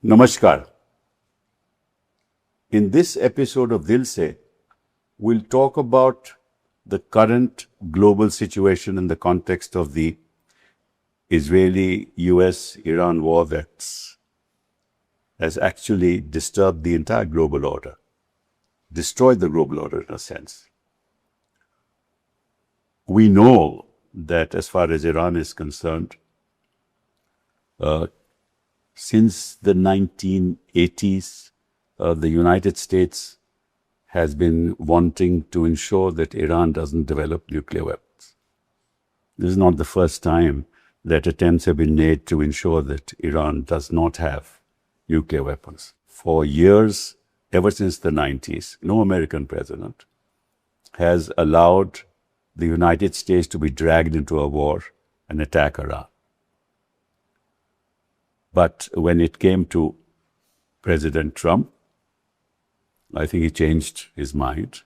Namaskar. In this episode of Dil Se, we'll talk about the current global situation in the context of the Israeli-US-Iran war that has actually disturbed the entire global order, destroyed the global order in a sense. We know that as far as Iran is concerned, since the 1980s, the United States has been wanting to ensure that Iran doesn't develop nuclear weapons. This is not the first time that attempts have been made to ensure that Iran does not have nuclear weapons. For years, ever since the 90s, no American president has allowed the United States to be dragged into a war and attack Iran. But when it came to President Trump, I think he changed his mind,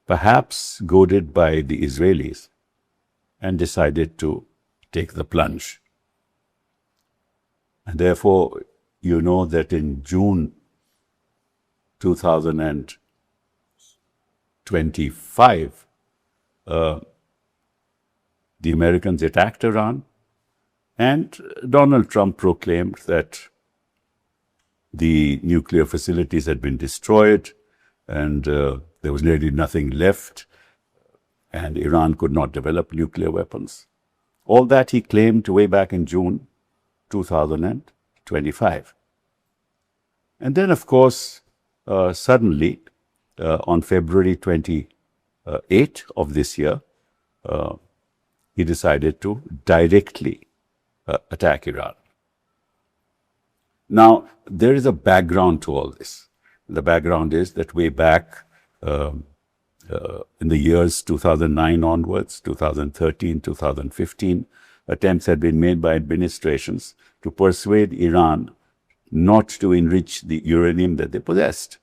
perhaps goaded by the Israelis, and decided to take the plunge. And therefore, you know that in June 2025, the Americans attacked Iran, and Donald Trump proclaimed that the nuclear facilities had been destroyed and there was nearly nothing left and Iran could not develop nuclear weapons. All that he claimed way back in June 2025. And then, of course, suddenly, on February 28 of this year, he decided to directly attack Iran. Now, there is a background to all this. The background is that way back in the years 2009 onwards, 2013, 2015, attempts had been made by administrations to persuade Iran not to enrich the uranium that they possessed.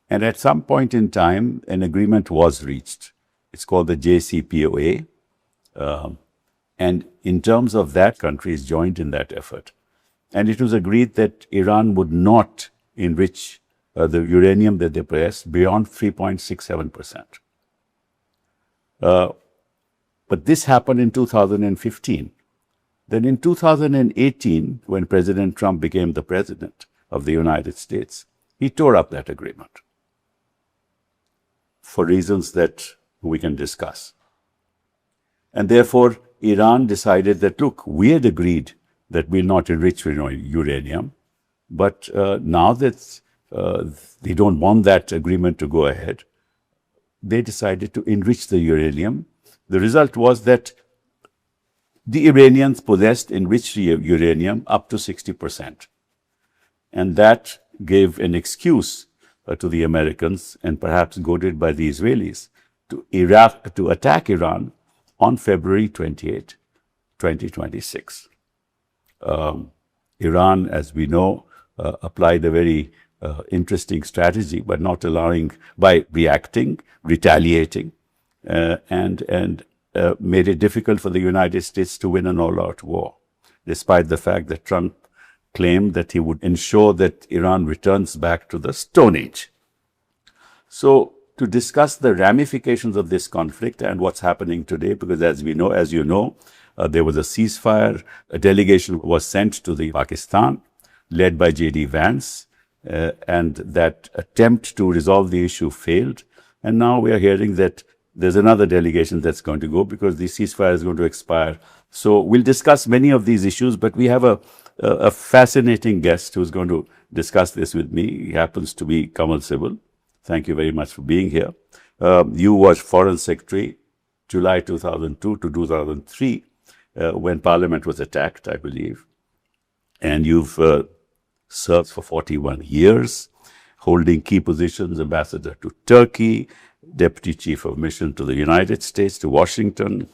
And at some point in time, an agreement was reached. It's called the JCPOA. And in terms of that, countries joined in that effort. And it was agreed that Iran would not enrich the uranium that they possessed beyond 3.67%. But this happened in 2015. Then in 2018, when President Trump became the president of the United States, he tore up that agreement for reasons that we can discuss. And therefore, Iran decided that, look, we had agreed that we'll not enrich uranium, but now that they don't want that agreement to go ahead, they decided to enrich the uranium. The result was that the Iranians possessed enriched uranium up to 60%. And that gave an excuse to the Americans, and perhaps goaded by the Israelis, to attack Iran on February 28, 2026. Iran, as we know, applied a very interesting strategy by reacting, retaliating, and made it difficult for the United States to win an all-out war, despite the fact that Trump claimed that he would ensure that Iran returns back to the Stone Age. So, to discuss the ramifications of this conflict and what's happening today, because as you know, there was a ceasefire. A delegation was sent to the Pakistan, led by J.D. Vance, and that attempt to resolve the issue failed. And now we are hearing that there's another delegation that's going to go because the ceasefire is going to expire. So we'll discuss many of these issues, but we have a fascinating guest who's going to discuss this with me. He happens to be Kamal Sibal. Thank you very much for being here. You were Foreign Secretary July 2002 to 2003 when Parliament was attacked, I believe. And you've served for 41 years, holding key positions, Ambassador to Turkey, Deputy Chief of Mission to the United States, to Washington,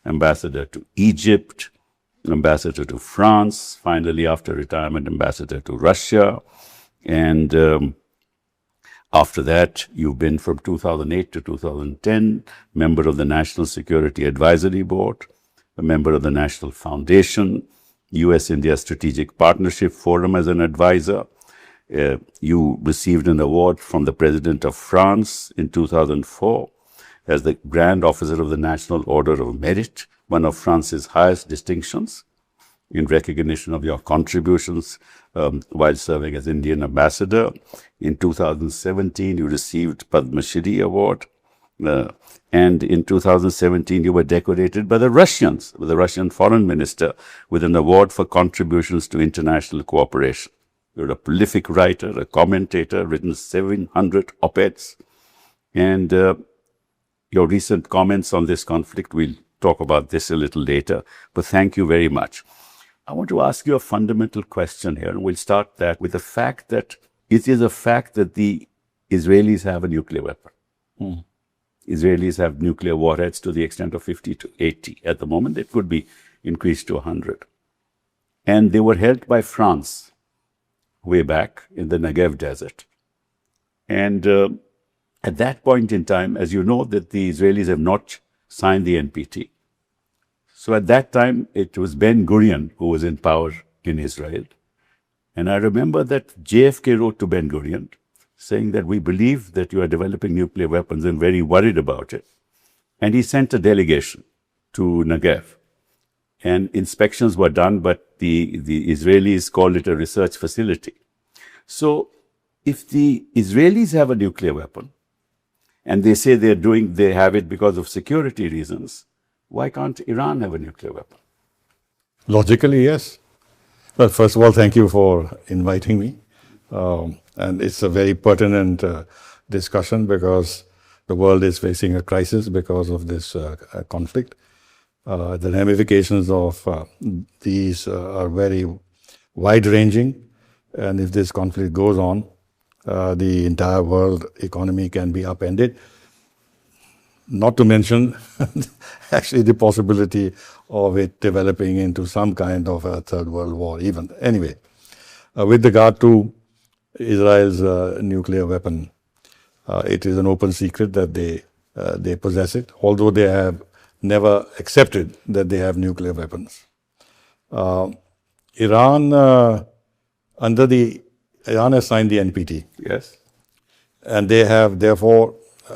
Ambassador to Egypt, Ambassador to France, finally after retirement, Ambassador to Russia, and after that, you've been from 2008 to 2010, member of the National Security Advisory Board, a member of the National Foundation, U.S.-India Strategic Partnership Forum as an advisor. You received an award from the President of France in 2004 as the Grand Officer of the National Order of Merit, one of France's highest distinctions, in recognition of your contributions while serving as Indian ambassador. In 2017, you received Padma Shri Award. And in 2017, you were decorated by the Russians, with the Russian foreign minister, with an award for contributions to international cooperation. You're a prolific writer, a commentator, written 700 op-eds. And your recent comments on this conflict, we'll talk about this a little later. But thank you very much. I want to ask you a fundamental question here, and we'll start that with the fact that it is a fact that the Israelis have a nuclear weapon. Israelis have nuclear warheads to the extent of 50 to 80. At the moment, it could be increased to 100. And they were held by France way back in the Negev desert. And at that point in time, as you know, that the Israelis have not signed the NPT. So at that time, it was Ben Gurion who was in power in Israel. And I remember that JFK wrote to Ben Gurion saying that we believe that you are developing nuclear weapons and very worried about it. And he sent a delegation to Negev. And inspections were done, but the Israelis called it a research facility. So if the Israelis have a nuclear weapon, and they say they have it because of security reasons, why can't Iran have a nuclear weapon? Logically, yes. Well, first of all, thank you for inviting me. And it's a very pertinent discussion because the world is facing a crisis because of this conflict. The ramifications of these are very wide-ranging. And if this conflict goes on, the entire world economy can be upended. Not to mention, actually, the possibility of it developing into some kind of a third world war even. Anyway, with regard to Israel's nuclear weapon, it is an open secret that they possess it, although they have never accepted that they have nuclear weapons. Iran has signed the NPT. Yes. And they have, therefore,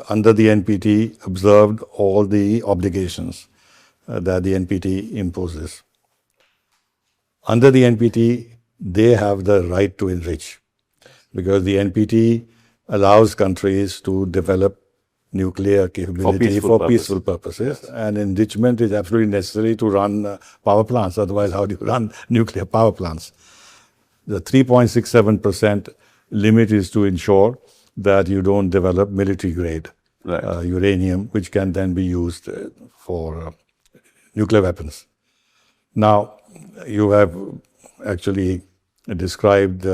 under the NPT, observed all the obligations that the NPT imposes. Under the NPT, they have the right to enrich because the NPT allows countries to develop nuclear capability for peaceful purposes. Yes. And enrichment is absolutely necessary to run power plants. Otherwise, how do you run nuclear power plants? The 3.67% limit is to ensure that you don't develop military-grade uranium, which can then be used for nuclear weapons. Now, you have actually described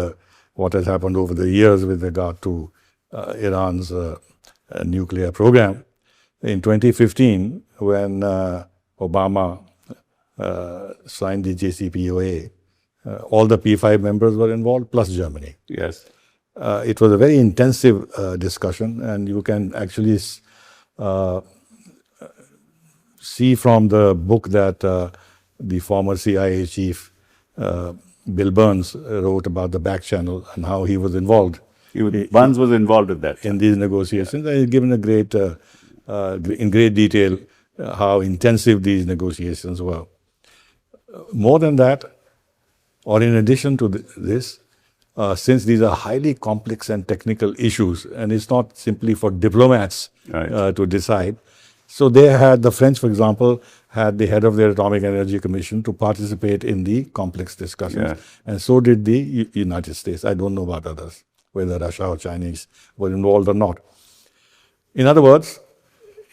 what has happened over the years with regard to Iran's nuclear program. In 2015, when Obama signed the JCPOA, all the P5 members were involved, plus Germany. Yes. It was a very intensive discussion, and you can actually see from the book that the former CIA chief, Bill Burns, wrote about the back channel and how he was involved. Burns was involved in that. In these negotiations. And he's given in great detail how intensive these negotiations were. More than that, or in addition to this, since these are highly complex and technical issues, and it's not simply for diplomats to decide. So they had, the French, for example, had the head of their Atomic Energy Commission to participate in the complex discussions. Yeah. And so did the United States. I don't know about others, whether Russia or Chinese were involved or not. In other words,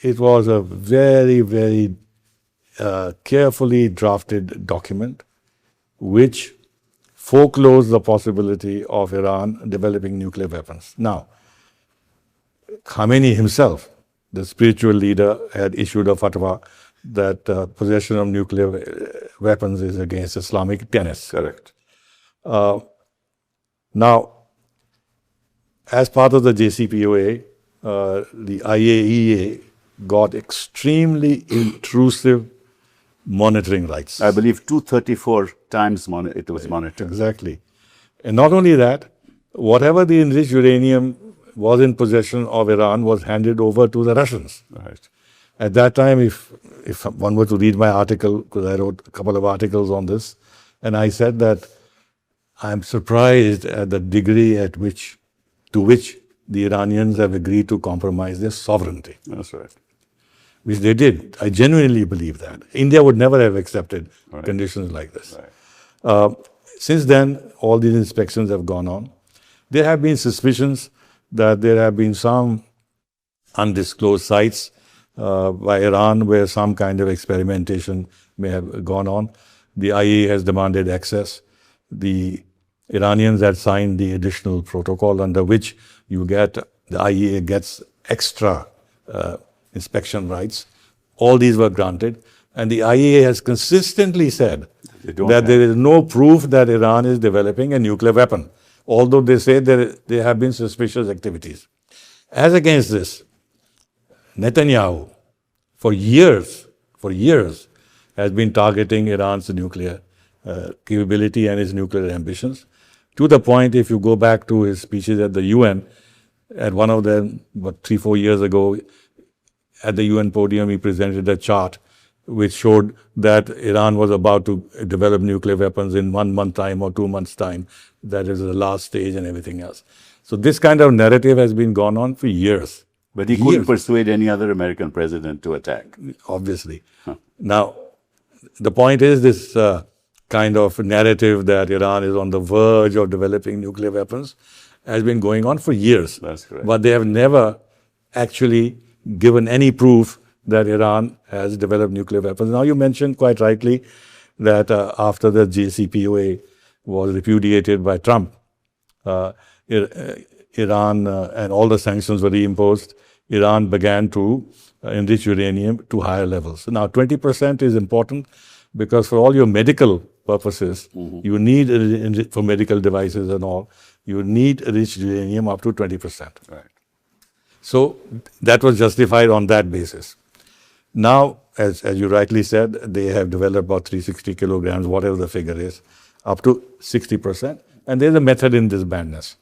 it was a very, very carefully drafted document which foreclosed the possibility of Iran developing nuclear weapons. Now, Khamenei himself, the spiritual leader, had issued a fatwa that possession of nuclear weapons is against Islamic tenets. Correct. Now, as part of the JCPOA, the IAEA got extremely intrusive monitoring rights. I believe 234 times it was monitored. Exactly. And not only that, whatever the enriched uranium was in possession of Iran was handed over to the Russians. Right. At that time, if one were to read my article, because I wrote a couple of articles on this, and I said that I'm surprised at the degree to which the Iranians have agreed to compromise their sovereignty. That's right. Which they did. I genuinely believe that. India would never have accepted conditions like this. Right. Since then, all these inspections have gone on. There have been suspicions that there have been some undisclosed sites by Iran where some kind of experimentation may have gone on. The IAEA has demanded access. The Iranians had signed the additional protocol under which the IAEA gets extra inspection rights. All these were granted. And the IAEA has consistently said that there is no proof that Iran is developing a nuclear weapon, although they say that there have been suspicious activities. As against this, Netanyahu, for years, has been targeting Iran's nuclear capability and its nuclear ambitions, to the point, if you go back to his speeches at the UN, at one of them, 3-4 years ago, at the UN podium, he presented a chart which showed that Iran was about to develop nuclear weapons in 1 month time or 2 months time. That is the last stage and everything else. So this kind of narrative has been gone on for years. But he couldn't persuade any other American president to attack. Obviously. Now, the point is this kind of narrative that Iran is on the verge of developing nuclear weapons has been going on for years. That's correct. But they have never actually given any proof that Iran has developed nuclear weapons. Now, you mentioned quite rightly that after the JCPOA was repudiated by Trump, Iran and all the sanctions were reimposed. Iran began to enrich uranium to higher levels. Now, 20% is important because for all your medical purposes, you need, for medical devices and all, you need enriched uranium up to 20%. Right. So that was justified on that basis. Now, as you rightly said, they have developed about 360 kilograms, whatever the figure is, up to 60%. And there's a method in this madness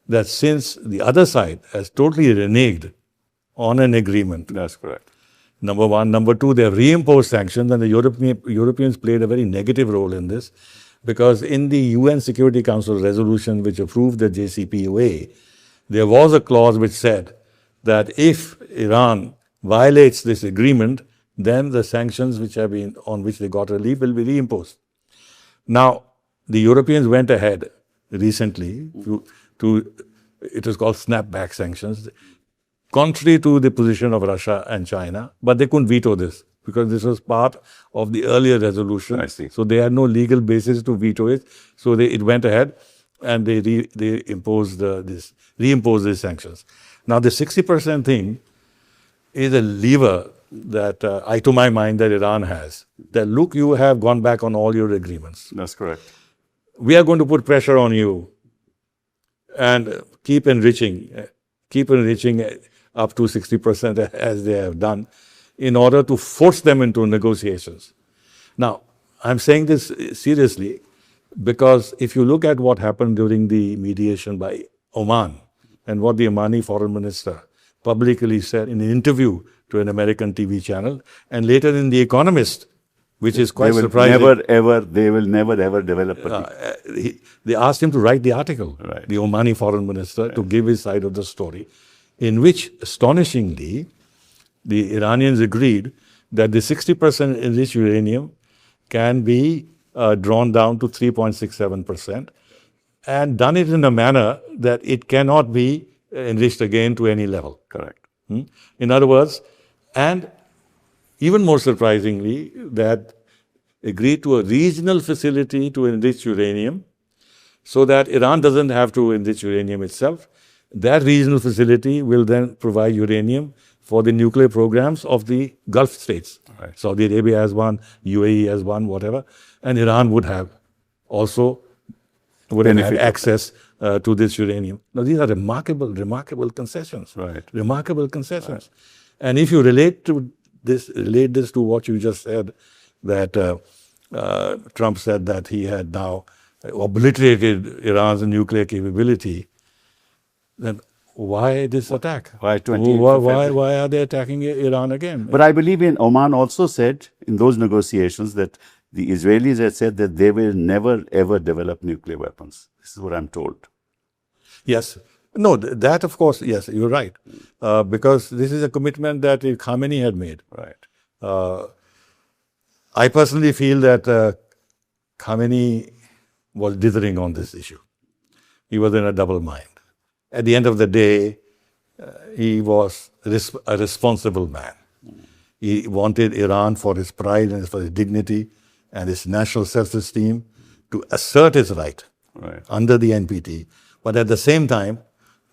that since the other side has totally reneged on an agreement. That's correct. Number one. Number two, they have reimposed sanctions, and the Europeans played a very negative role in this, because in the UN Security Council resolution which approved the JCPOA, there was a clause which said that if Iran violates this agreement, then the sanctions on which they got relief will be reimposed. Now, the Europeans went ahead recently it was called snapback sanctions, contrary to the position of Russia and China, but they couldn't veto this because this was part of the earlier resolution. I see. So they had no legal basis to veto it. So it went ahead and they reimposed these sanctions. Now, the 60% thing is a lever that, to my mind, that Iran has. That, look, you have gone back on all your agreements. That's correct. We are going to put pressure on you and keep enriching up to 60% as they have done in order to force them into negotiations. Now, I'm saying this seriously because if you look at what happened during the mediation by Oman and what the Omani foreign minister publicly said in an interview to an American TV channel, and later in The Economist, which is quite surprising. They will never ever develop a they asked him to write the article, right. The Omani foreign minister, to give his side of the story, in which, astonishingly, the Iranians agreed that the 60% enriched uranium can be drawn down to 3.67% and done it in a manner that it cannot be enriched again to any level. Correct. In other words, and even more surprisingly, that agreed to a regional facility to enrich uranium so that Iran doesn't have to enrich uranium itself. That regional facility will then provide uranium for the nuclear programs of the Gulf states. Right. Saudi Arabia has one, UAE has one, whatever. And Iran would have had access to this uranium. Now, these are remarkable concessions. Right. Remarkable concessions. Right. And if you relate this to what you just said, that Trump said that he had now obliterated Iran's nuclear capability, then why this attack? Why 28th of February? Why are they attacking Iran again? But I believe in Oman also said in those negotiations that the Israelis had said that they will never ever develop nuclear weapons. This is what I'm told. Yes. No, that of course, yes, you're right. Because this is a commitment that Khamenei had made. Right. I personally feel that Khamenei was dithering on this issue. He was in a double mind. At the end of the day, he was a responsible man. He wanted Iran for his pride and for his dignity and his national self-esteem to assert his right under the NPT, but at the same time,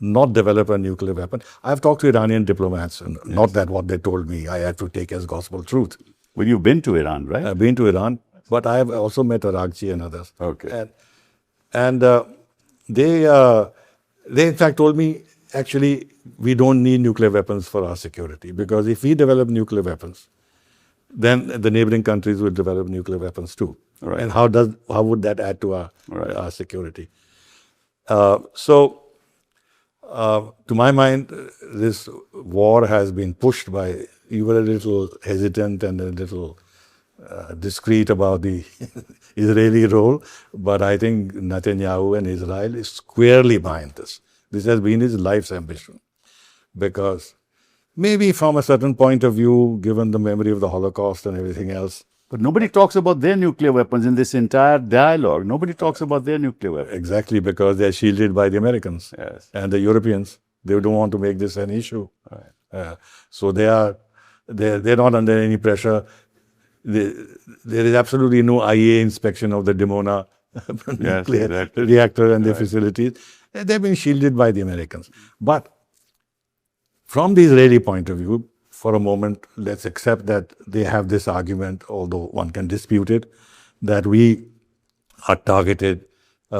not develop a nuclear weapon. I've talked to Iranian diplomats, and not that what they told me I had to take as gospel truth. Well, you've been to Iran, right? I've been to Iran, but I have also met Aragchi and others. Okay. And they in fact told me, actually, we don't need nuclear weapons for our security, because if we develop nuclear weapons, then the neighboring countries will develop nuclear weapons too. Right. And how would that add to our security? To my mind, this war has been pushed by, you were a little hesitant and a little discreet about the Israeli role, but I think Netanyahu and Israel is squarely behind this. This has been his life's ambition, because maybe from a certain point of view, given the memory of the Holocaust and everything else. But nobody talks about their nuclear weapons in this entire dialogue. Nobody talks about their nuclear weapons. Exactly, because they're shielded by the Americans and the Europeans. They don't want to make this an issue. Right. So they're not under any pressure. There is absolutely no IAEA inspection of the Dimona nuclear reactor and their facilities. They've been shielded by the Americans. But from the Israeli point of view, for a moment, let's accept that they have this argument, although one can dispute it, that we are targeted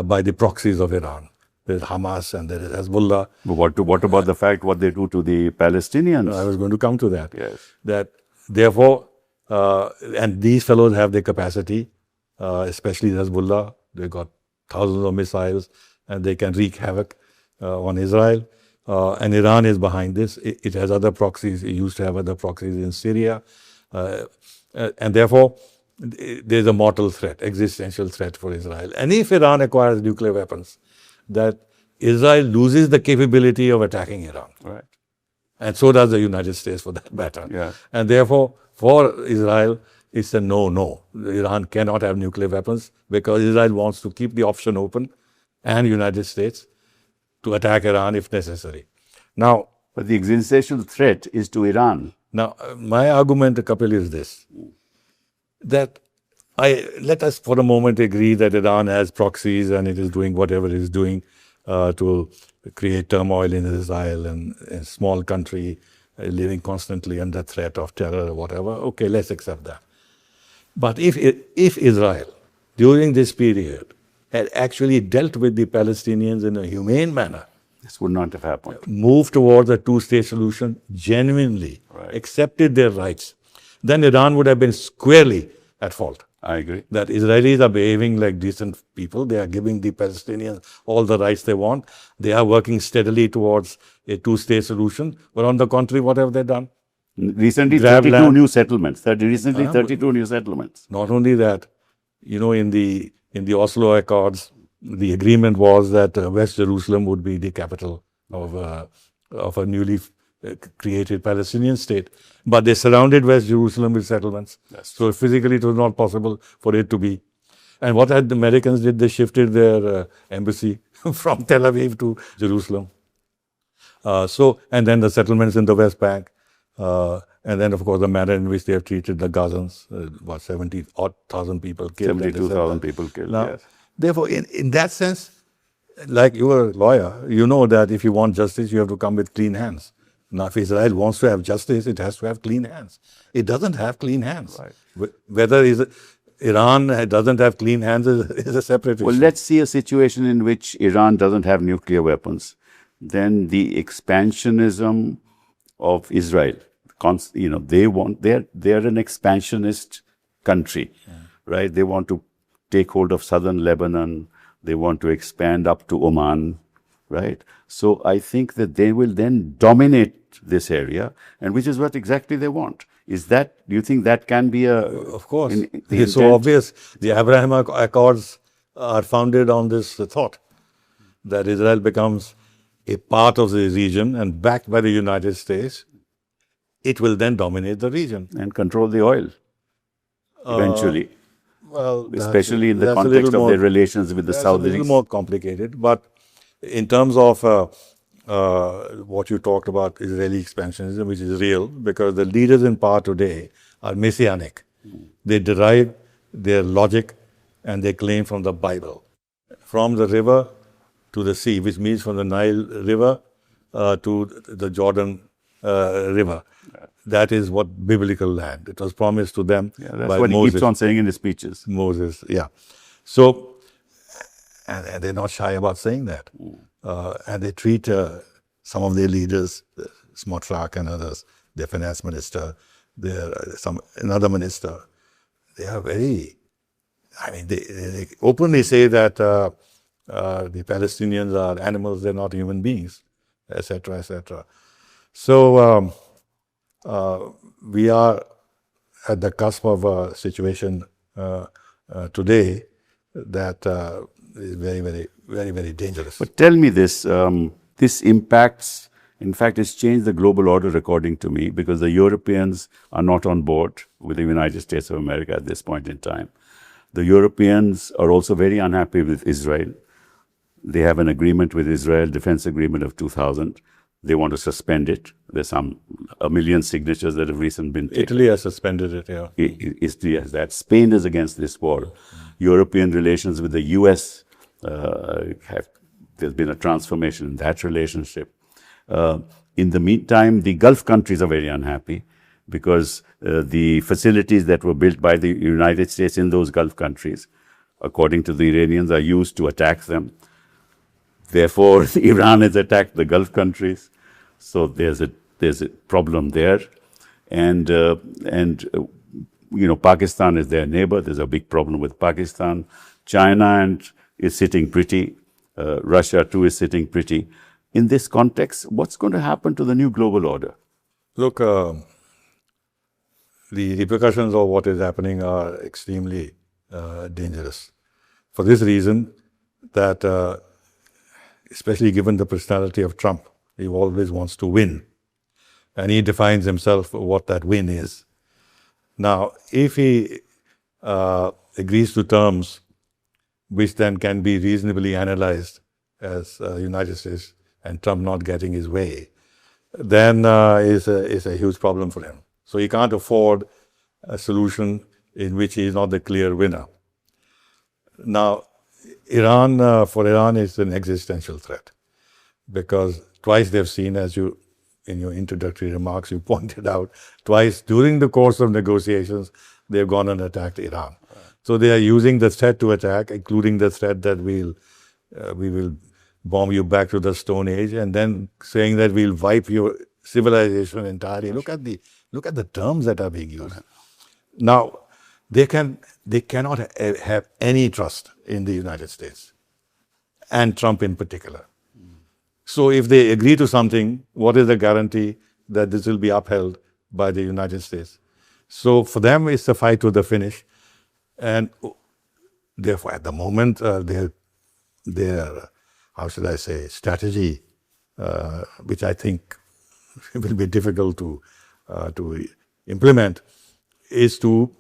by the proxies of Iran. There's Hamas and there is Hezbollah. But what about the fact what they do to the Palestinians? I was going to come to that. Yes. That therefore, and these fellows have the capacity, especially Hezbollah. They got thousands of missiles and they can wreak havoc on Israel. And Iran is behind this. It has other proxies. It used to have other proxies in Syria. And therefore, there's a mortal threat, existential threat for Israel. And if Iran acquires nuclear weapons, that Israel loses the capability of attacking Iran. Right. And so does the United States, for that matter. Yeah. And therefore, for Israel, it's a no. Iran cannot have nuclear weapons, because Israel wants to keep the option open, and United States, to attack Iran if necessary. Now, but the existential threat is to Iran. Now, my argument, Kapil, is this, that let us for a moment agree that Iran has proxies and it is doing whatever it is doing to create turmoil in Israel, and a small country living constantly under threat of terror or whatever. Okay, let's accept that. But if Israel, during this period, had actually dealt with the Palestinians in a humane manner, this would not have happened. Moved towards a two-state solution, genuinely accepted their rights, then Iran would have been squarely at fault. I agree. That Israelis are behaving like decent people. They are giving the Palestinians all the rights they want. They are working steadily towards a two-state solution. But on the contrary, what have they done? Recently, 32 new settlements. 32 new settlements. Not only that, in the Oslo Accords, the agreement was that West Jerusalem would be the capital of a newly created Palestinian state. But they surrounded West Jerusalem with settlements. Yes. So physically it was not possible for it to be. And what had the Americans did, they shifted their embassy from Tel Aviv to Jerusalem. And then the settlements in the West Bank. And then, of course, the manner in which they have treated the Gazans, about 70,000 people killed. 72,000 people killed, now, yes. Therefore, in that sense, like you are a lawyer, you know that if you want justice, you have to come with clean hands. Now, if Israel wants to have justice, it has to have clean hands. It doesn't have clean hands. Right. Whether Iran doesn't have clean hands is a separate issue. Well, let's see a situation in which Iran doesn't have nuclear weapons. Then the expansionism of Israel, they're an expansionist country, right? They want to take hold of southern Lebanon. They want to expand up to Oman, right? So I think that they will then dominate this area, and which is what exactly they want. Is that, do you think that can be a... Of course. the It's so intent? obvious. The Abraham Accords are founded on this thought that Israel becomes a part of the region and backed by the United States. It will then dominate the region. And control the oil, eventually. Well, Especially in the that's a context little of their more- relations with the That's a little Saudis. more complicated, but in terms of what you talked about, Israeli expansionism, which is real, because the leaders in power today are messianic. They derive their logic and their claim from the Bible, from the river to the sea, which means from the Nile River to the Jordan River. That is what biblical land. It was promised to them That's by what he Moses. keeps on saying in his speeches. Moses, yeah. So, and they're not shy about saying that. And they treat some of their leaders, Smotrach and others, their finance minister, another minister, they are very, I mean, they openly say that the Palestinians are animals, they're not human beings, etc., etc. So, we are at the cusp of a situation today that is very, very, very, very dangerous. But tell me this, this impacts, in fact, it's changed the global order according to me, because the Europeans are not on board with the United States of America at this point in time. The Europeans are also very unhappy with Israel. They have an agreement with Israel, defense agreement of 2000. They want to suspend it. There's 1 million signatures that have recently been taken. Italy has suspended it, yeah. Italy has that. Spain is against this war. European relations with the US there's been a transformation in that relationship. In the meantime, the Gulf countries are very unhappy because the facilities that were built by the United States in those Gulf countries, according to the Iranians, are used to attack them. Therefore, Iran has attacked the Gulf countries. So there's a problem there. And Pakistan is their neighbor. There's a big problem with Pakistan. China is sitting pretty. Russia, too, is sitting pretty. In this context, what's going to happen to the new global order? Look, the repercussions of what is happening are extremely dangerous. For this reason, that especially given the personality of Trump, he always wants to win. And he defines himself what that win is. Now, if he agrees to terms which then can be reasonably analyzed as United States and Trump not getting his way, then is a huge problem for him. So he can't afford a solution in which he is not the clear winner. Now, for Iran, it's an existential threat because twice they've seen, as you, in your introductory remarks, you pointed out, twice during the course of negotiations, they've gone and attacked Iran. Right. So they are using the threat to attack, including the threat that we will bomb you back to the Stone Age, and then saying that we'll wipe your civilization entirely. Look at the terms that are being used. Now, they cannot have any trust in the United States, and Trump in particular. So if they agree to something, what is the guarantee that this will be upheld by the United States? So for them, it's a fight to the finish. And therefore, at the moment, their how should I say, strategy, which I think will be difficult to implement, is to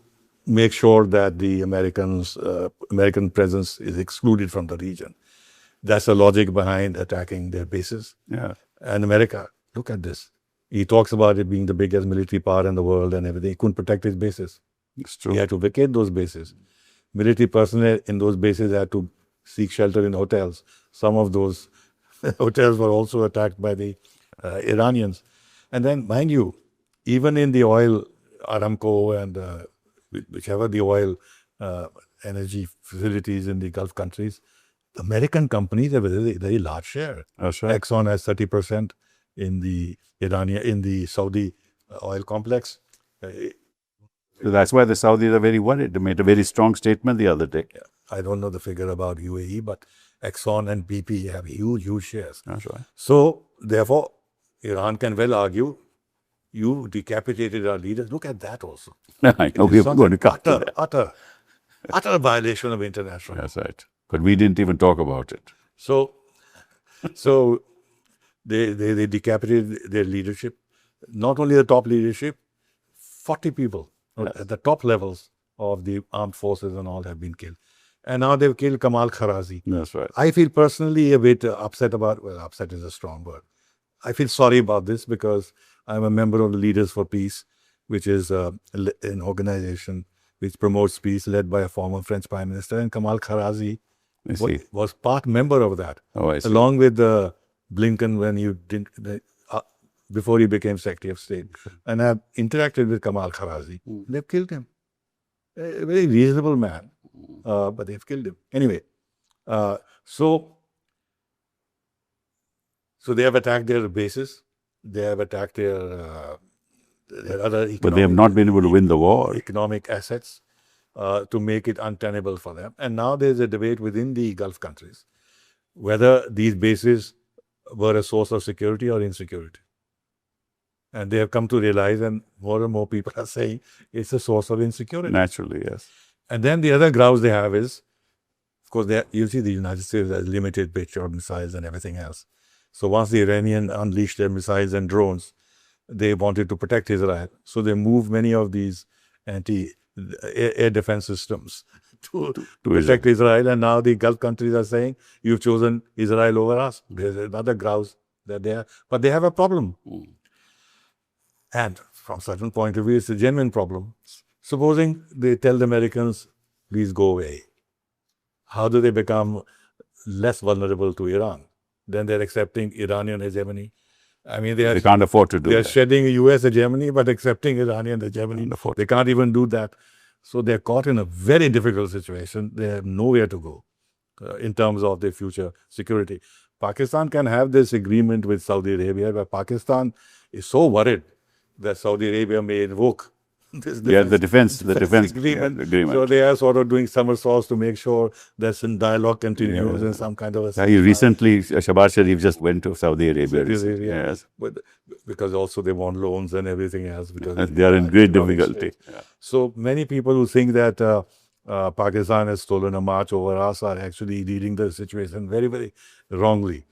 make sure that the American presence is excluded from the region. That's the logic behind attacking their bases. Yeah. And America, look at this. He talks about it being the biggest military power in the world and everything. He couldn't protect his bases. It's true. He had to vacate those bases. Military personnel in those bases had to seek shelter in hotels. Some of those hotels were also attacked by the Iranians. And then, mind you, even in the oil, Aramco and whichever the oil energy facilities in the Gulf countries, American companies have a very, very large share. That's right. Exxon has 30% in the Saudi oil complex. So that's why the Saudis are very worried. They made a very strong statement the other day. I don't know the figure about UAE, but Exxon and BP have huge shares. That's right. So, therefore, Iran can well argue, you decapitated our leaders. Look at that also. I know we're going to cut to that. Utter violation of international law. That's right. But we didn't even talk about it. So they decapitated their leadership. Not only the top leadership, 40 people at the top levels of the armed forces and all have been killed. And now they've killed Kamal Karazi. That's right. I feel personally a bit upset about, well, upset is a strong word. I feel sorry about this because I'm a member of the Leaders for Peace, which is an organization which promotes peace led by a former French Prime Minister. And Kamal Karazi was part member of that, along with Blinken when you didn't, before he became Secretary of State. And I've interacted with Kamal Karazi. They've killed him. A very reasonable man, but they've killed him. Anyway, so they have attacked their bases. They have attacked their other economic, but they have not been able to win the war. Economic assets to make it untenable for them. And now there's a debate within the Gulf countries whether these bases were a source of security or insecurity. And they have come to realize, and more people are saying, it's a source of insecurity. Naturally, yes. And then the other grouse they have is, of course, you see the United States has limited Patriot missiles and everything else. So once the Iranians unleashed their missiles and drones, they wanted to protect Israel. So they moved many of these anti-air defense systems to protect Israel. And now the Gulf countries are saying, you've chosen Israel over us. There's another grouse that they have. But they have a problem. And from a certain point of view, it's a genuine problem. Supposing they tell the Americans, please go away. How do they become less vulnerable to Iran? Then they're accepting Iranian hegemony. I mean, they can't afford to do that. They're shedding U.S. hegemony, but accepting Iranian hegemony. They can't even do that. So they're caught in a very difficult situation. They have nowhere to go in terms of their future security. Pakistan can have this agreement with Saudi Arabia, but Pakistan is so worried that Saudi Arabia may invoke this defense agreement. So they are sort of doing somersaults to make sure that some dialogue continues in some kind of a... Recently, Shahbaz Sharif just went to Saudi Arabia. Yes. But because also they want loans and everything else. Because they are in great difficulty. So many people who think that Pakistan has stolen a march over us are actually reading the situation very, very wrongly.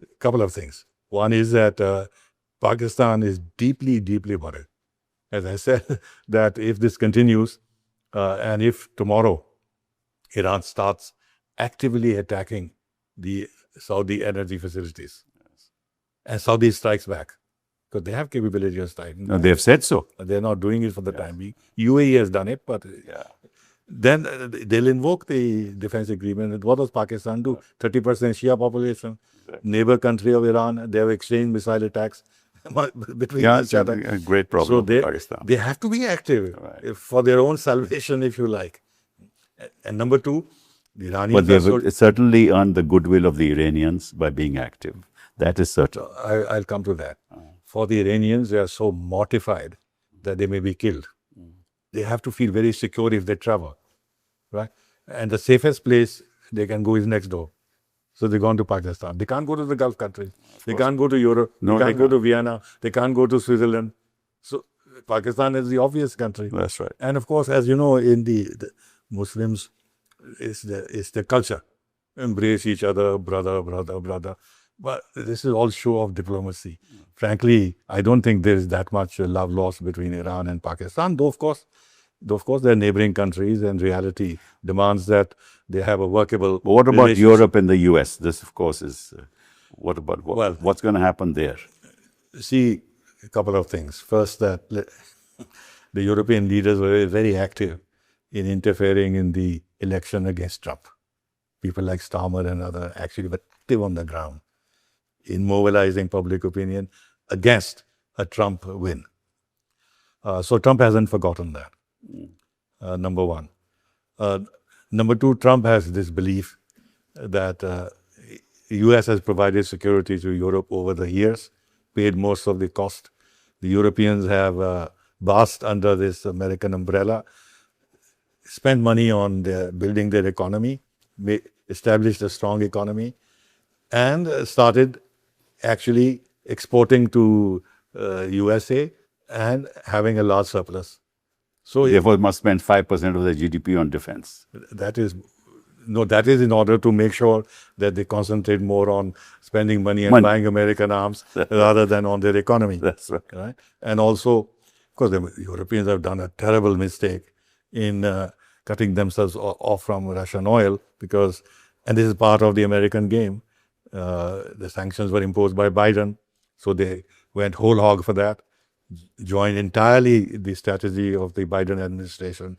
A couple of things. One is that Pakistan is deeply, deeply worried. As I said, that if this continues, and if tomorrow Iran starts actively attacking the Saudi energy facilities, and Saudi strikes back, because they have capability of striking back. They have said so. They're not doing it for the time being. UAE has done it, but then they'll invoke the defense agreement. And what does Pakistan do? 30% Shia population, neighbor country of Iran, they have exchanged missile attacks between each other. A great problem so for Pakistan. They have to be active for their own salvation, if you like. And number two, the Iranians... But they've certainly earned the goodwill of the Iranians by being active. That is certain. I'll come to that. For the Iranians, they are so mortified that they may be killed. They have to feel very secure if they travel, right? And the safest place they can go is next door. So they've gone to Pakistan. They can't go to the Gulf countries. They can't go to Europe. They can't go to Vienna. They can't go to Switzerland. So Pakistan is the obvious country. That's right. And of course, as you know, in the Muslims, it's the culture. Embrace each other, brother. But this is all show of diplomacy. Frankly, I don't think there is that much love lost between Iran and Pakistan. Though, of course, they're neighboring countries, and reality demands that they have a workable... But what about Europe and the US? This, of course, is... what about what's going to happen there? See, a couple of things. First, that the European leaders were very active in interfering in the election against Trump. People like Starmer and others actually were active on the ground in mobilizing public opinion against a Trump win. So Trump hasn't forgotten that. Number one. Number two, Trump has this belief that U.S. has provided security to Europe over the years, paid most of the cost. The Europeans have basked under this American umbrella, spent money on building their economy, established a strong economy, and started actually exporting to USA and having a large surplus. So Therefore, it must spend 5% of their GDP on defense. that is in order to make sure that they concentrate more on spending money and buying American arms rather than on their economy. That's right. Right? And also, of course, the Europeans have done a terrible mistake in cutting themselves off from Russian oil and this is part of the American game. The sanctions were imposed by Biden, so they went whole hog for that, joined entirely the strategy of the Biden administration.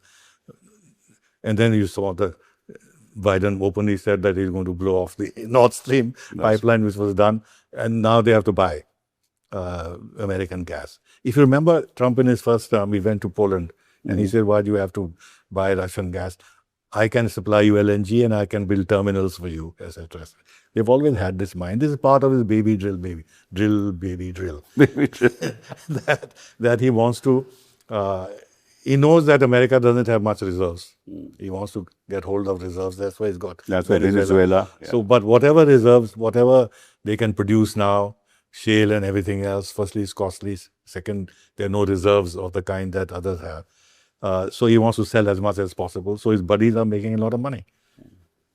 And then you saw Biden openly said that he's going to blow off the Nord Stream pipeline, which was done, and now they have to buy American gas. If you remember, Trump in his first term, he went to Poland, and he said, why do you have to buy Russian gas? I can supply you LNG and I can build terminals for you, etc. They've always had this mind. This is part of his baby drill. that he wants to, he knows that America doesn't have much reserves. He wants to get hold of reserves. That's why he's got Venezuela. Yeah. So, but whatever reserves, whatever they can produce now, shale and everything else, firstly, it's costly. Second, there are no reserves of the kind that others have. So he wants to sell as much as possible. So his buddies are making a lot of money.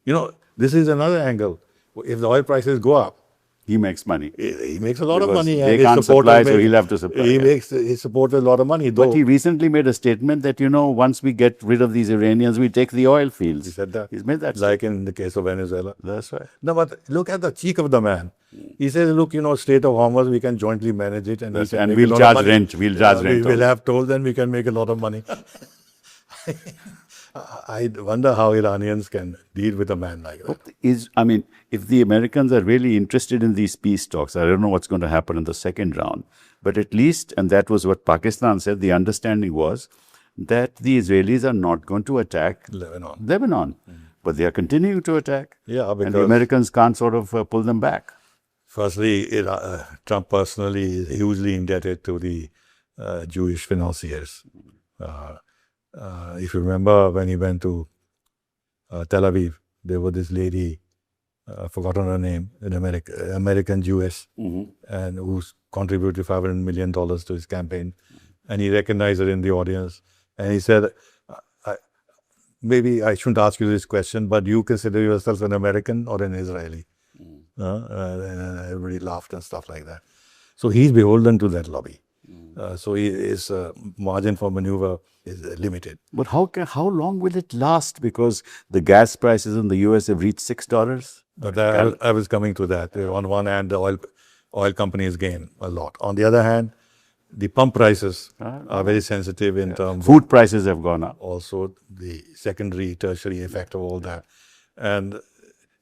You know, this is another angle. If the oil prices go up, he makes money. He makes a lot of money. They can't supply, so he'll have to supply. He makes his supporters a lot of money. But he recently made a statement that, once we get rid of these Iranians, we take the oil fields. He said that. He's made that like in the case of Venezuela. That's right. No, but look at the cheek of the man. He says, look, Strait of Hormuz, we can jointly manage it. And we'll charge rent. We'll charge rent. We'll have tolls, then we can make a lot of money. I wonder how Iranians can deal with a man like that. If the Americans are really interested in these peace talks, I don't know what's going to happen in the second round, but at least, and that was what Pakistan said, the understanding was that the Israelis are not going to attack Lebanon. But they are continuing to attack. Yeah, because and the Americans can't sort of pull them back. Firstly, Trump personally is hugely indebted to the Jewish financiers. If you remember when he went to Tel Aviv, there was this lady, forgotten her name, an American Jewess, and who contributed $500 million to his campaign. And he recognized her in the audience. And he said, maybe I shouldn't ask you this question, but do you consider yourself an American or an Israeli? And everybody laughed and stuff like that. So he's beholden to that lobby. So his margin for maneuver is limited. But how long will it last? Because the gas prices in the US have reached $6. But I was coming to that. On one hand, the oil companies gain a lot. On the other hand, the pump prices are very sensitive in terms of food prices have gone up. Also, the secondary, tertiary effect of all that. And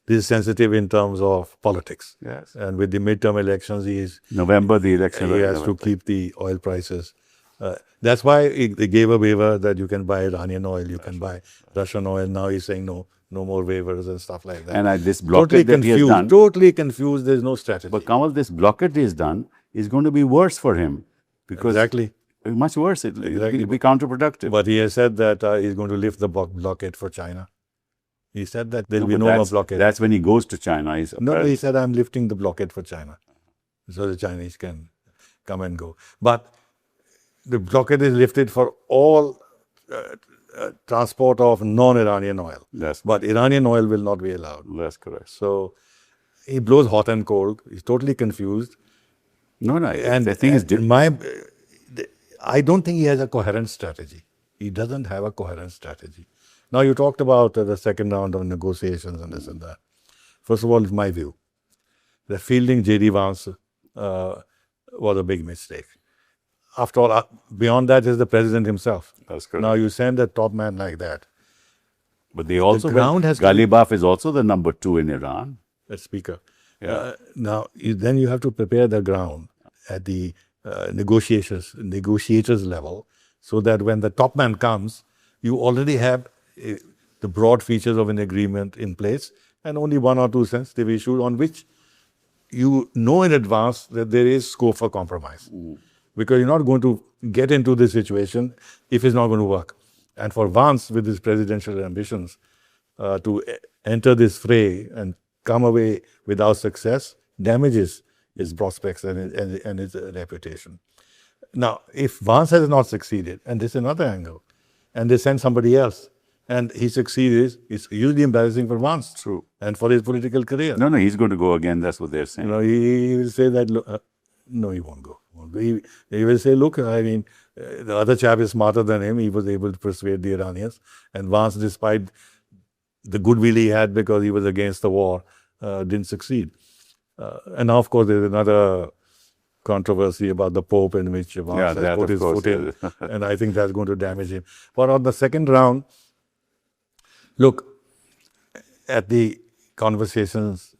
this is sensitive in terms of politics. Yes. And with the midterm elections, November, the election. He has to keep the oil prices. That's why they gave a waiver that you can buy Iranian oil, you can buy Russian oil. Now he's saying no more waivers and stuff like that. And this blockade that he has done. Totally confused. There's no strategy. But Kamal, this blockade he has done is going to be worse for him. Because much worse. It'll be counterproductive. But he has said that he's going to lift the blockade for China. He said that there will be no more blockade. That's when he goes to China. He said, I'm lifting the blockade for China. So the Chinese can come and go. But the blockade is lifted for all transport of non-Iranian oil. But Iranian oil will not be allowed. That's correct. So he blows hot and cold. He's totally confused. And the thing is, I don't think he has a coherent strategy. He doesn't have a coherent strategy. Now, you talked about the second round of negotiations and this and that. First of all, in my view, the fielding J.D. Vance was a big mistake. After all, beyond that is the president himself. That's correct. Now, you send a top man like that. But they also, Ghalibaf is also the number 2 in Iran. The speaker. Yeah. Now, then you have to prepare the ground at the negotiators level, so that when the top man comes, you already have the broad features of an agreement in place and only 1 or 2 sensitive issues on which you know in advance that there is scope for compromise. because you're not going to get into this situation if it's not going to work. And for Vance, with his presidential ambitions, to enter this fray and come away without success damages his prospects and his reputation. Now, if Vance has not succeeded, and this is another angle, and they send somebody else, and he succeeds, it's hugely embarrassing for Vance. True. And for his political career. No, he's going to go again. That's what they're saying. He will say that, no, he won't go. He will say, look, I mean, the other chap is smarter than him. He was able to persuade the Iranians. And Vance, despite the goodwill he had because he was against the war, didn't succeed. And now, of course, there's another controversy about the Pope in which Vance has put his foot in. And I think that's going to damage him. But on the second round, look, at the conversations,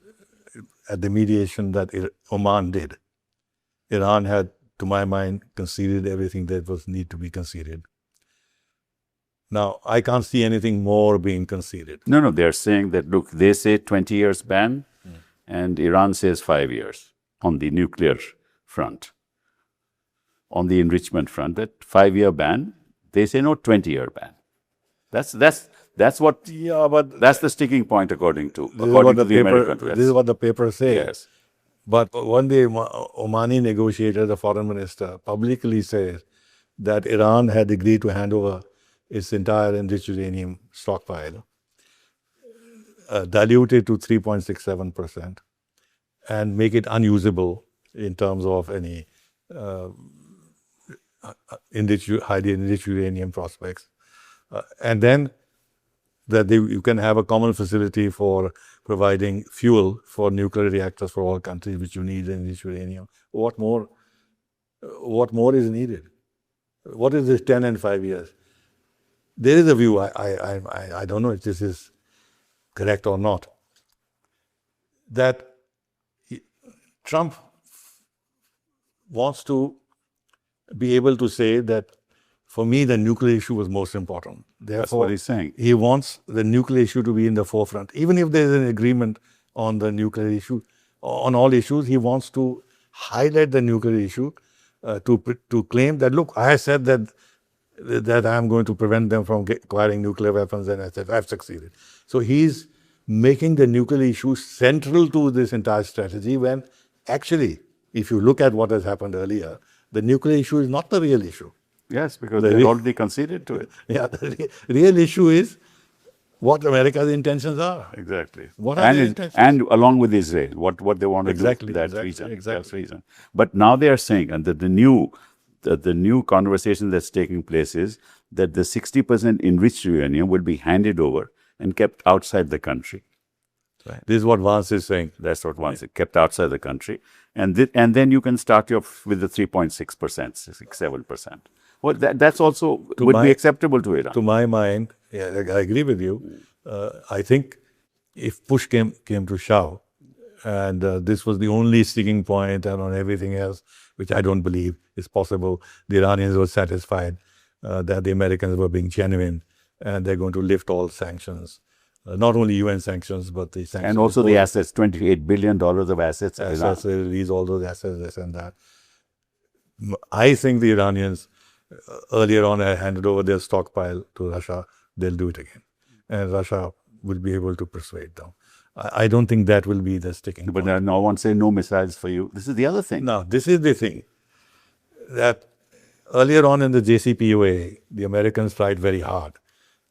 at the mediation that Oman did, Iran had, to my mind, conceded everything that was need to be conceded. Now, I can't see anything more being conceded. No, they're saying that, look, they say 20 years ban, and Iran says 5 years on the nuclear front. On the enrichment front, that 5-year ban, they say no, 20-year ban. That's what. Yeah, but that's the sticking point according to the American press. This is what the papers say. Yes. But one day, Omani negotiator, the foreign minister, publicly says that Iran had agreed to hand over its entire enriched uranium stockpile, dilute it to 3.67%, and make it unusable in terms of any highly enriched uranium prospects. And then that you can have a common facility for providing fuel for nuclear reactors for all countries, which you need enriched uranium. What more is needed? What is this 10 and 5 years? There is a view, I don't know if this is correct or not, that Trump wants to be able to say that, for me, the nuclear issue was most important. Therefore, that's what he's saying. He wants the nuclear issue to be in the forefront. Even if there is an agreement on the nuclear issue, on all issues, he wants to highlight the nuclear issue to claim that, look, I said that I am going to prevent them from acquiring nuclear weapons, and I said, I've succeeded. So he's making the nuclear issue central to this entire strategy, when actually, if you look at what has happened earlier, the nuclear issue is not the real issue. Yes, because they already conceded to it. Yeah, the real issue is what America's intentions are. Exactly. What are their intentions? And along with Israel, what they want to Exactly, do for that exactly, reason. exactly. That reason. But now they are saying, and that the new conversation that's taking place is that the 60% enriched uranium will be handed over and kept outside the country. Right. This is what Vance is saying. That's what Vance is, kept outside the country. And then you can start with the 3.6%, 6-7%. Well, that's also would be acceptable to Iran. To my mind, yeah, I agree with you. I think if push came to shove, and this was the only sticking point, and on everything else, which I don't believe is possible, the Iranians were satisfied that the Americans were being genuine, and they're going to lift all sanctions. Not only UN sanctions, but the sanctions. And also the assets, $28 billion of assets. Assets, they release all those assets, this and that. I think the Iranians earlier on had handed over their stockpile to Russia. They'll do it again. And Russia will be able to persuade them. I don't think that will be the sticking point. But no one say no missiles for you. This is the other thing. Now, this is the thing, that earlier on in the JCPOA, the Americans tried very hard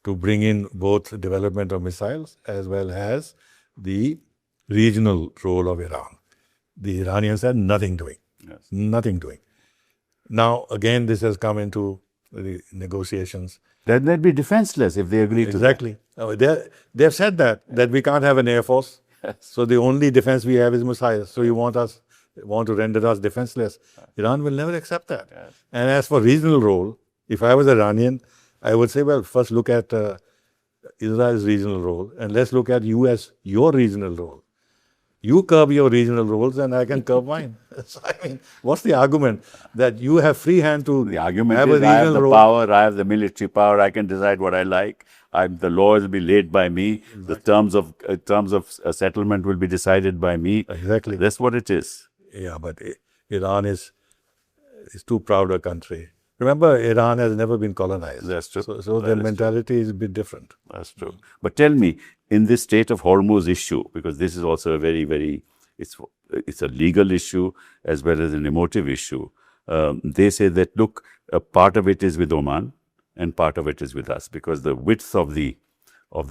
to bring in both development of missiles as well as the regional role of Iran. The Iranians had nothing doing. Yes. Nothing doing. Now, again, this has come into the negotiations. Then they'd be defenseless if they agree to that. Exactly. They've said that we can't have an air force. Yes. So the only defense we have is missiles. So you want to render us defenseless. Iran will never accept that. Yes. And as for regional role, if I was Iranian, I would say, well, first look at Israel's regional role, and let's look at your regional role. You curb your regional roles, and I can curb mine. So, I mean, what's the argument? That you have free hand to The argument have is a I have regional the role? power, I have the military power, I can decide what I like. The laws will be laid by me. The terms of a settlement will be decided by me. Exactly. That's what it is. Yeah, but Iran is is too proud a country. Remember, Iran has never been colonized. That's true. So their mentality is a bit different. That's true. But tell me, in this Strait of Hormuz issue, because this is also a very, it's a legal issue as well as an emotive issue. They say that, look, a part of it is with Oman and part of it is with us, because the width of the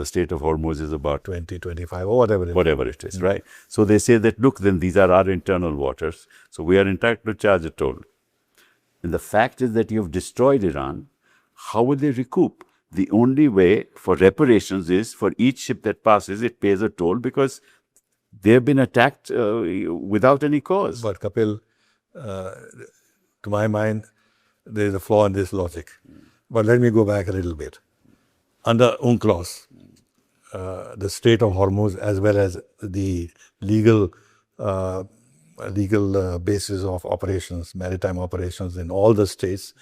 Strait of Hormuz is about 20, 25 or whatever it is. Right? So they say that, look, then these are our internal waters, so we are entitled to charge a toll. And the fact is that you've destroyed Iran. How will they recoup? The only way for reparations is for each ship that passes, it pays a toll, because they've been attacked without any cause. But Kapil, to my mind, there is a flaw in this logic. But let me go back a little bit. Under UNCLOS, the Strait of Hormuz, as well as the legal basis of operations, maritime operations in all the states,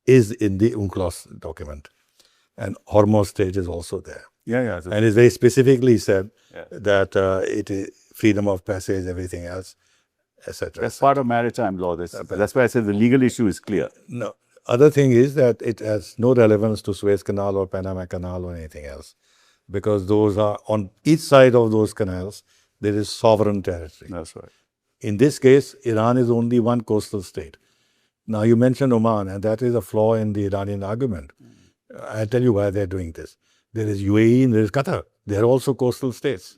is in the UNCLOS document. And Hormuz Strait is also there. Yeah. And it's very specifically said that it is freedom of passage, everything else, etc. That's part of maritime law. That's why I said the legal issue is clear. No. Other thing is that it has no relevance to Suez Canal or Panama Canal or anything else, because those are, on each side of those canals, there is sovereign territory. That's right. In this case, Iran is only one coastal state. Now, you mentioned Oman, and that is a flaw in the Iranian argument. I'll tell you why they're doing this. There is UAE and there is Qatar. They're also coastal states.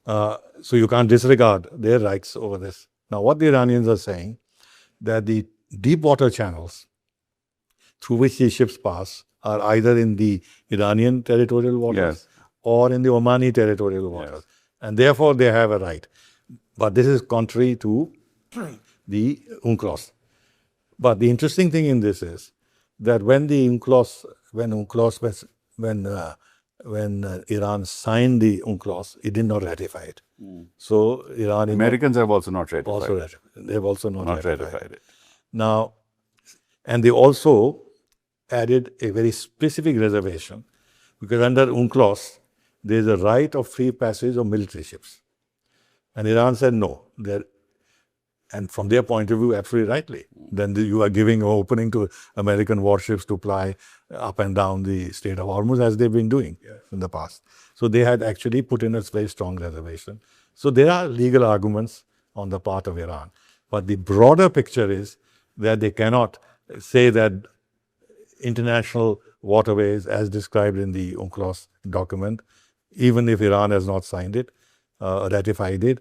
So you can't disregard their rights over this. Now, what the Iranians are saying, that the deep water channels through which these ships pass are either in the Iranian territorial waters or in the Omani territorial waters. And therefore, they have a right. But this is contrary to the UNCLOS. But the interesting thing in this is that when Iran signed the UNCLOS, it did not ratify it. So Americans have also not ratified it. They've also not ratified it. Now, and they also added a very specific reservation, because under UNCLOS, there is a right of free passage of military ships. And Iran said no. And from their point of view, absolutely rightly. Then you are giving an opening to American warships to ply up and down the Strait of Hormuz, as they've been doing in the past. So they had actually put in a very strong reservation. So there are legal arguments on the part of Iran. But the broader picture is that they cannot say that international waterways, as described in the UNCLOS document, even if Iran has not signed it, ratified it,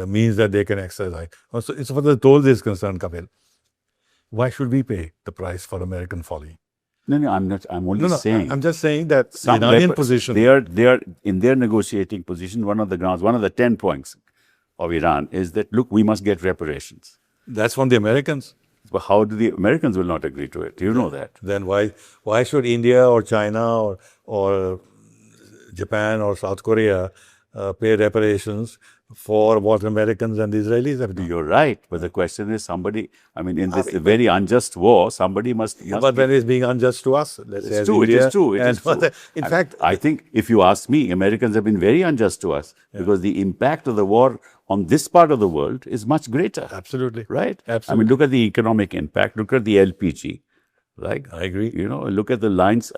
means that they can exercise. So as far as the tolls is concerned, Kapil, why should we pay the price for American folly? No, I'm not. I'm only saying. I'm just saying that the Iranian position. They are in their negotiating position. One of the grounds, one of the 10 points of Iran is that, look, we must get reparations. That's from the Americans. But how do the Americans will not agree to it? You know that. Then why should India or China or Japan or South Korea pay reparations for what Americans and the Israelis have done? You're right. But the question is, in this very unjust war, somebody must but when it's being unjust to us, let's say it's true. India, it is true. In fact, I think if you ask me, Americans have been very unjust to us because the impact of the war on this part of the world is much greater. Absolutely. Right? Absolutely. Look at the economic impact. Look at the LPG. Right? I agree. Look at the lines.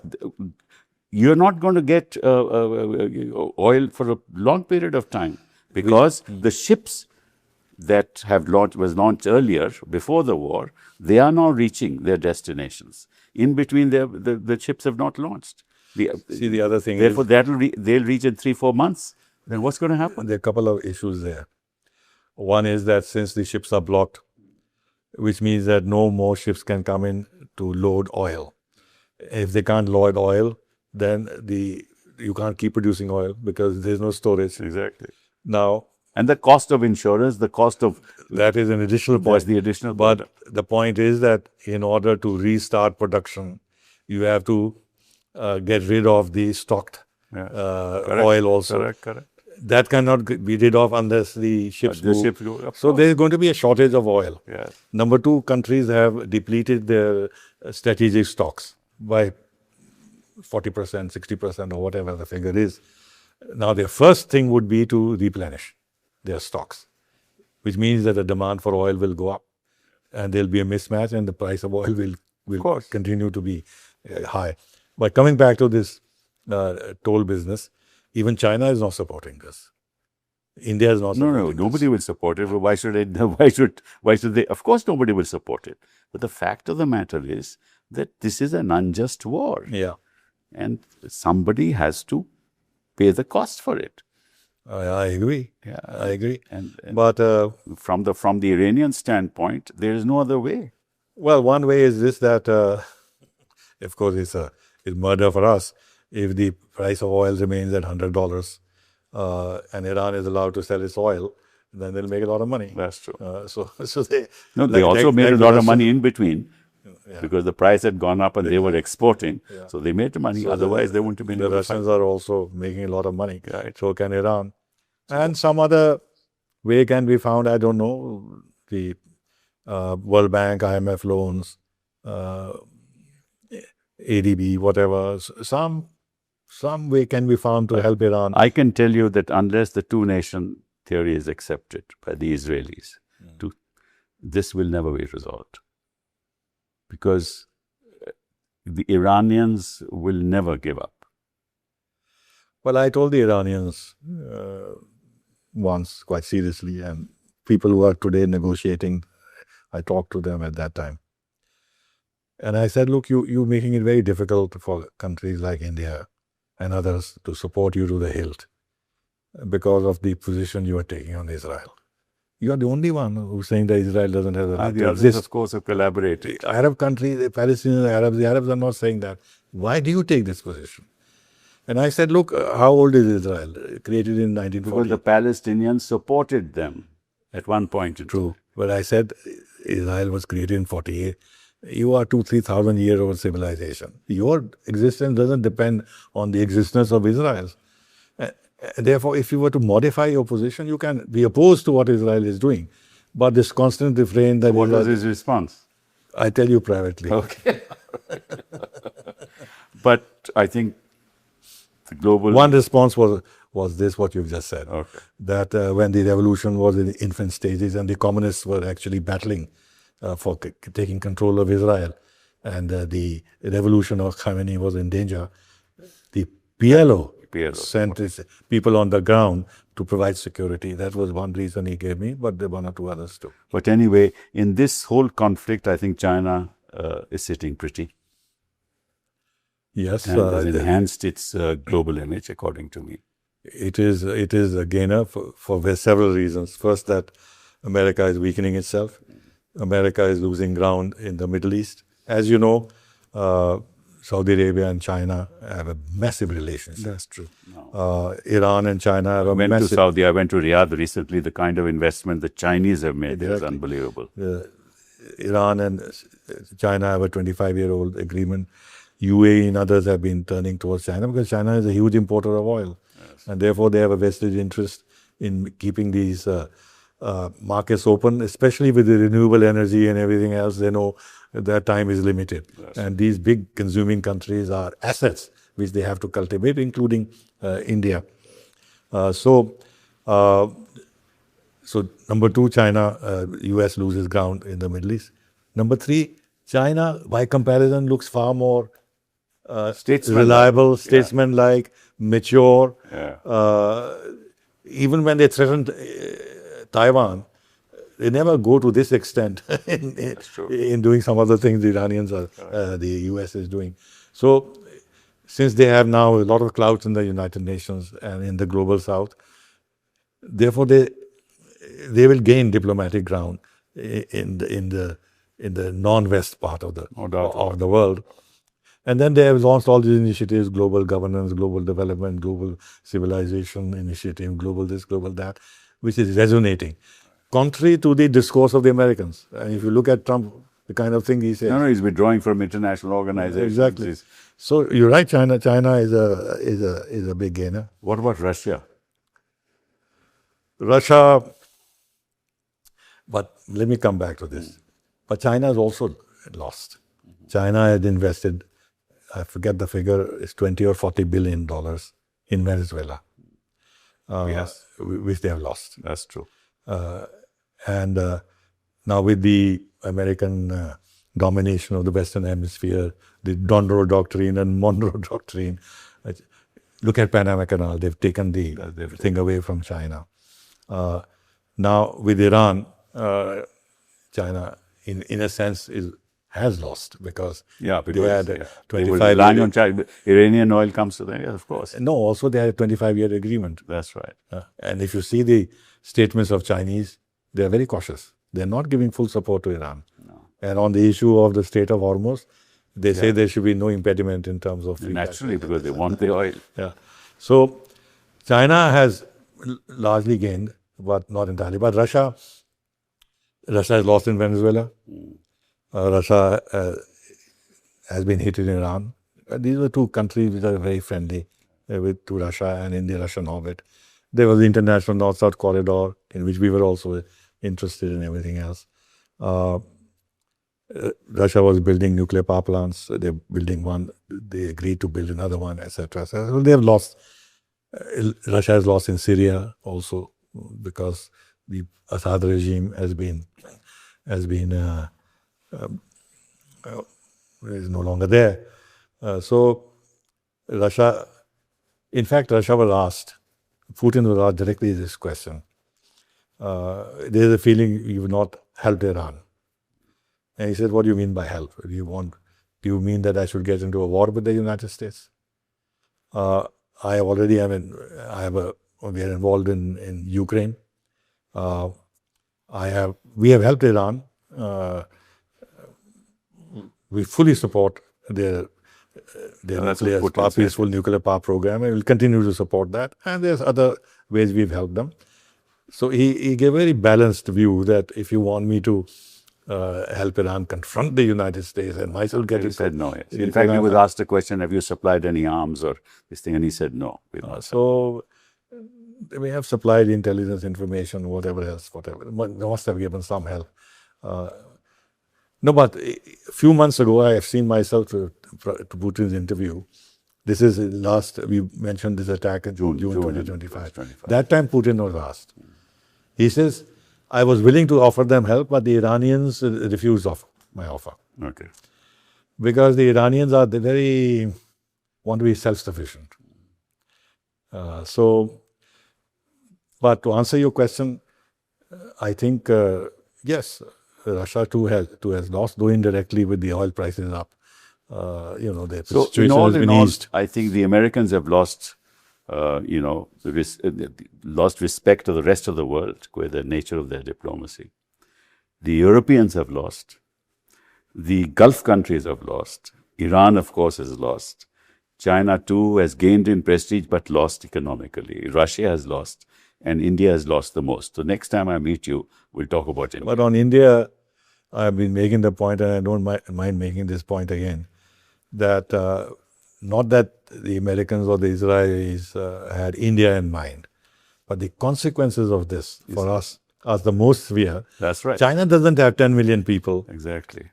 You're not going to get oil for a long period of time because the ships that was launched earlier, before the war, they are now reaching their destinations. In between, the ships have not launched. The other thing therefore, they'll reach in 3-4 months. Then what's going to happen? There are a couple of issues there. One is that since the ships are blocked, which means that no more ships can come in to load oil. If they can't load oil, then you can't keep producing oil because there's no storage. Exactly. Now, and the cost of insurance, the cost of that is an additional point. That's the additional point. But the point is that in order to restart production, you have to get rid of the stocked oil also. Correct. That cannot be rid of unless the ships move. Go, so there's going to be a shortage of oil. Yes. Number two, countries have depleted their strategic stocks by 40%, 60% or whatever the figure is. Now, their first thing would be to replenish their stocks, which means that the demand for oil will go up. and there'll be a mismatch, and the price of oil will course. continue to be high. But coming back to this toll business, even China is not supporting this. India is not supporting this. Nobody will support it. But why should it? Why should they? Of course, nobody will support it. But the fact of the matter is that this is an unjust war, Yeah, and somebody has to pay the cost for it. I agree. Yeah, I agree. And But from the Iranian standpoint, there is no other way. well, one way is this, that of course it's murder for us if the price of oil remains at $100 and Iran is allowed to sell its oil. Then they'll make a lot of money. That's true. So they They also made a lot of money in between. Because the price had gone up and they were exporting, so they made money. So otherwise, they wouldn't have been. The Russians are also making a lot of money. Right. So can Iran, and some other way can be found. I don't know, the World Bank, IMF loans, ADB, whatever. Some way can be found to help Iran. I can tell you that unless the two-nation theory is accepted by the Israelis, this will never be resolved. Because the Iranians will never give up. Well, I told the Iranians once quite seriously, and people who are today negotiating, I talked to them at that time. And I said, look, you're making it very difficult for countries like India and others to support you to the hilt because of the position you are taking on Israel. You are the only one who's saying that Israel doesn't have the right The to others, exist. of course, have collaborated. The Arab countries, the Palestinians, the Arabs are not saying that. Why do you take this position? And I said, look, how old is Israel? Created in 1940. Because the Palestinians supported them at one point. True. But I said, Israel was created in 48. You are 2,000-3,000 years old civilization. Your existence doesn't depend on the existence of Israel. Therefore, if you were to modify your position, you can be opposed to what Israel is doing. But this constant refrain that... What was his response? I tell you privately. Okay. But I think the global... One response was this, what you've just said. Okay. That when the revolution was in the infant stages and the communists were actually battling for taking control of Israel, and the revolution of Khamenei was in danger, the PLO sent its people on the ground to provide security. That was one reason he gave me, but there were one or two others too. But anyway, in this whole conflict, I think China is sitting pretty. Yes. And has enhanced its global image, according to me. It is a gainer for several reasons. First, that America is weakening itself. America is losing ground in the Middle East. As you know, Saudi Arabia and China have a massive relationship. That's true. Iran and China have a massive... I went to Saudi, I went to Riyadh recently. The kind of investment the Chinese have made is unbelievable. Iran and China have a 25-year-old agreement. UAE and others have been turning towards China because China is a huge importer of oil. Yes. And therefore, they have a vested interest in keeping these markets open, especially with the renewable energy and everything else. They know that time is limited. Yes. And these big consuming countries are assets which they have to cultivate, including India. So number two, China, US loses ground in the Middle East. Number three, China, by comparison, looks far more reliable, statesman-like, mature. Yeah. Even when they threatened Taiwan, they never go to this extent in doing some of the things the Iranians are, the US is doing. So, since they have now a lot of clout in the United Nations and in the global South, therefore they will gain diplomatic ground in the non-West part of the world. And then they have launched all these initiatives: global governance, global development, global civilization initiative, global this, global that, which is resonating. Contrary to the discourse of the Americans. And if you look at Trump, the kind of thing he says. No, he's withdrawing from international organizations. Exactly. So you're right, China is a big gainer. What about Russia? Russia, but let me come back to this. But China has also lost. China had invested, I forget the figure, it's $20 or $40 billion in Venezuela. Yes. Which they have lost. That's true. And Now with the American domination of the Western Hemisphere, the Monroe Doctrine and Monroe Doctrine, look at Panama Canal. They've taken the thing away from China. Now with Iran, China, in a sense, has lost because they had a 25-year... on China. Iranian oil comes to them, yes, of course. No, also they had a 25-year agreement. That's right. And if you see the statements of Chinese, they're very cautious. They're not giving full support to Iran. No. And on the issue of the Strait of Hormuz, they say there should be no impediment in terms of... Naturally, because they want the oil. Yeah. So China has largely gained, but not entirely. But Russia has lost in Venezuela. Russia has been hit in Iran. These were two countries which are very friendly to Russia and in the Russian orbit. There was the international North-South corridor in which we were also interested in everything else. Russia was building nuclear power plants. They're building one. They agreed to build another one, etc. So they have lost. Russia has lost in Syria also because the Assad regime is no longer there. So Russia, in fact, Russia was asked, Putin was asked directly this question. There is a feeling you've not helped Iran. And he said, what do you mean by help? Do you mean that I should get into a war with the United States? We are involved in Ukraine. We have helped Iran. We fully support their peaceful nuclear power program, and we'll continue to support that. And there's other ways we've helped them. So he gave a very balanced view that if you want me to help Iran confront the United States and myself get He said no. Yes. In fact, he was asked the question, have you supplied any arms or this thing? And he said no. So we have supplied intelligence information, whatever else, whatever. They must have given some help. No, but a few months ago, I have seen myself to Putin's interview. This is we mentioned this attack in June 2025. That time Putin was asked. He says, I was willing to offer them help, but the Iranians refused my offer. Okay. Because the Iranians want to be self-sufficient. But to answer your question, I think, yes, Russia too has lost, though indirectly with the oil prices up. The situation has been eased. I think the Americans have lost, lost respect to the rest of the world with the nature of their diplomacy. The Europeans have lost. The Gulf countries have lost. Iran, of course, has lost. China too has gained in prestige but lost economically. Russia has lost. And India has lost the most. So next time I meet you, we'll talk about India. But on India, I've been making the point, and I don't mind making this point again, that not that the Americans or the Israelis had India in mind, but the consequences of this for us are the most severe. That's right. China doesn't have 10 million people. Exactly.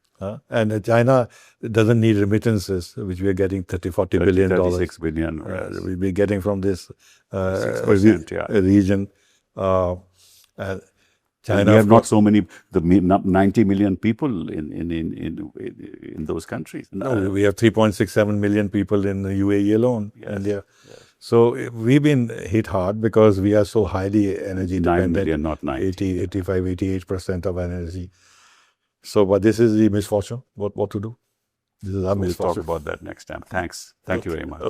And China doesn't need remittances, which we are getting $40 billion. $36 billion. We'll be getting from this 6%, region. China, we have not so many, 90 million people in those countries. No, we have 3.67 million people in the UAE alone. Yes. So we've been hit hard because we are so highly energy dependent. 9 million, not 90. 85, 88% of energy. So, but this is the misfortune. What to do? This is our misfortune. We'll talk about that next time. Thanks. Thank you very much.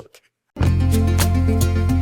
Okay.